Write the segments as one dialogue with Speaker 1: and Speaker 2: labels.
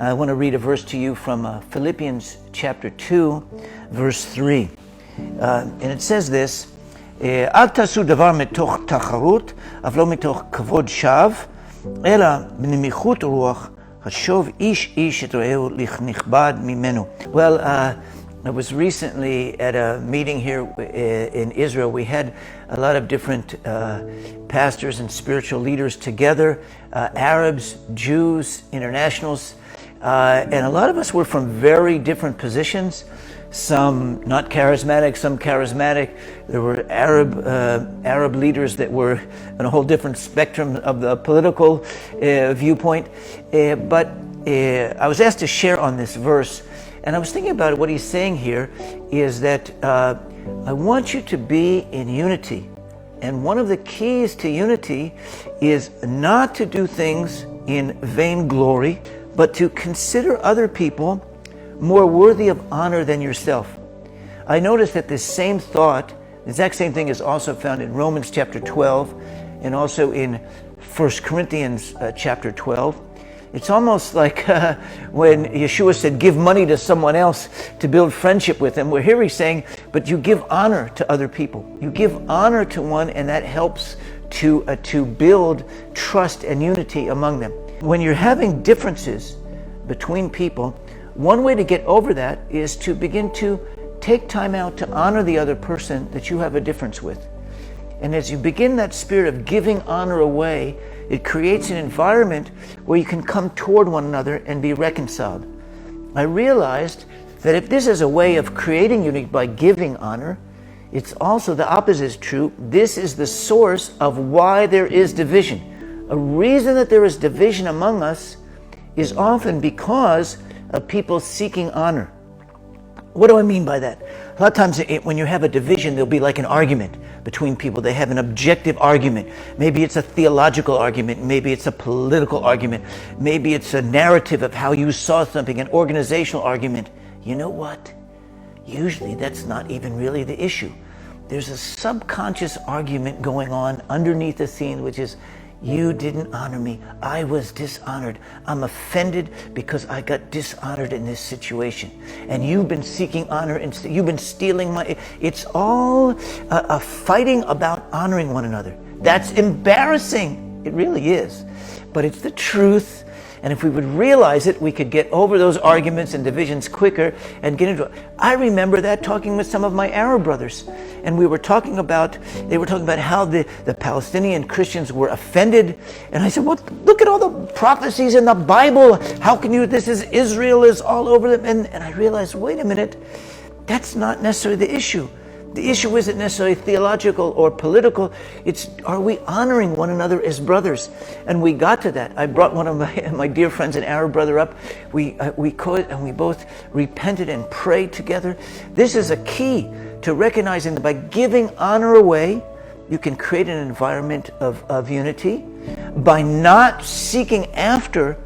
Speaker 1: I want to read a verse to you from Philippians chapter 2, verse 3. And it says this, אל תעשו דבר מתוך תחרות, אף לא מתוך כבוד שווא, אלא בנמיכות רוח, חשוב איש איש את רעהו לכנכבד ממנו. Well, I was recently at a meeting here in Israel. We had a lot of different pastors and spiritual leaders together, Arabs, Jews, internationals, and a lot of us were from very different positions. Some not charismatic, some charismatic. There were Arab leaders that were on a whole different spectrum of the political viewpoint. But I was asked to share on this verse, and I was thinking about it. What he's saying here is that I want you to be in unity. And one of the keys to unity is not to do things in vainglory, but to consider other people more worthy of honor than yourself. I noticed that this same thought, the exact same thing, is also found in Romans chapter 12 and also in 1 Corinthians chapter 12. It's almost like when Yeshua said, give money to someone else to build friendship with them. Well, here he's saying, but you give honor to other people. You give honor to one, and that helps to build trust and unity among them. When you're having differences between people, one way to get over that is to begin to take time out to honor the other person that you have a difference with. And as you begin that spirit of giving honor away, it creates an environment where you can come toward one another and be reconciled. I realized that if this is a way of creating unity by giving honor, it's also the opposite is true. This is the source of why there is division. A reason that there is division among us is often because of people seeking honor. What do I mean by that? A lot of times when you have a division, there'll be like an argument between people. They have an objective argument. Maybe it's a theological argument. Maybe it's a political argument. Maybe it's a narrative of how you saw something, an organizational argument. You know what? Usually that's not even really the issue. There's a subconscious argument going on underneath the scene, which is, you didn't honor me. I was dishonored. I'm offended because I got dishonored in this situation. And you've been seeking honor and you've been stealing my... It's all a fighting about honoring one another. That's embarrassing. It really is. But it's the truth. And if we would realize it, we could get over those arguments and divisions quicker and get into it. I remember that talking with some of my Arab brothers. And they were talking about how the Palestinian Christians were offended. And I said, well, look at all the prophecies in the Bible. How can you, Israel is all over them. And I realized, wait a minute, that's not necessarily the issue. The issue isn't necessarily theological or political. It's, are we honoring one another as brothers? And we got to that. I brought one of my dear friends, an Arab brother, up. We both repented and prayed together. This is a key to recognizing that by giving honor away, you can create an environment of unity. By not seeking after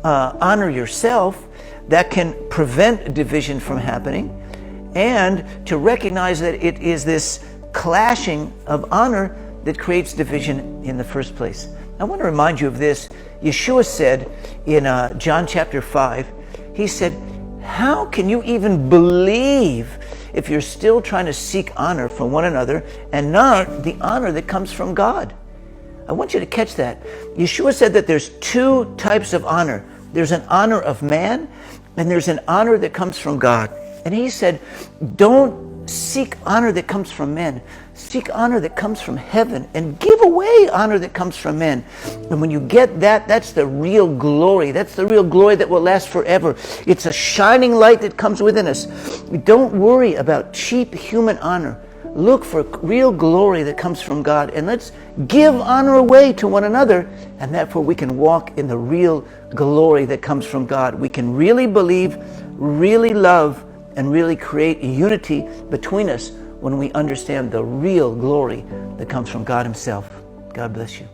Speaker 1: honor yourself, that can prevent division from happening. And to recognize that it is this clashing of honor that creates division in the first place. I want to remind you of this. Yeshua said in John chapter 5, he said, how can you even believe if you're still trying to seek honor from one another and not the honor that comes from God? I want you to catch that. Yeshua said that there's two types of honor. There's an honor of man, and there's an honor that comes from God. And he said, don't seek honor that comes from men. Seek honor that comes from heaven, and give away honor that comes from men. And when you get that, that's the real glory. That's the real glory that will last forever. It's a shining light that comes within us. Don't worry about cheap human honor. Look for real glory that comes from God. And let's give honor away to one another. And therefore we can walk in the real glory that comes from God. We can really believe, really love, and really create a unity between us when we understand the real glory that comes from God Himself. God bless you.